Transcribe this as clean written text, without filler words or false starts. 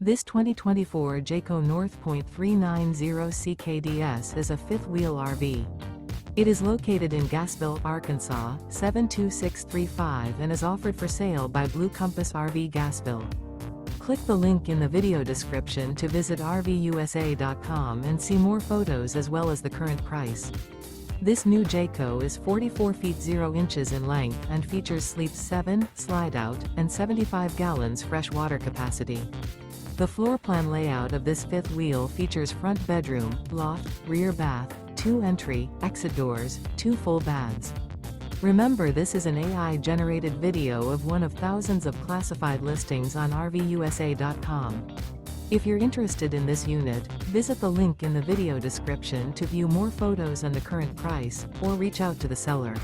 This 2024 Jayco North Point 390 CKDS is a fifth-wheel RV. It is located in Gassville, Arkansas, 72635 and is offered for sale by Blue Compass RV Gassville. Click the link in the video description to visit RVUSA.com and see more photos as well as the current price. This new Jayco is 44 feet 0 inches in length and features sleeps 7, slide-out, and 75 gallons fresh water capacity. The floor plan layout of this fifth wheel features front bedroom, loft, rear bath, 2 entry, exit doors, 2 full baths. Remember, this is an AI-generated video of one of thousands of classified listings on RVUSA.com. If you're interested in this unit, visit the link in the video description to view more photos and the current price, or reach out to the seller.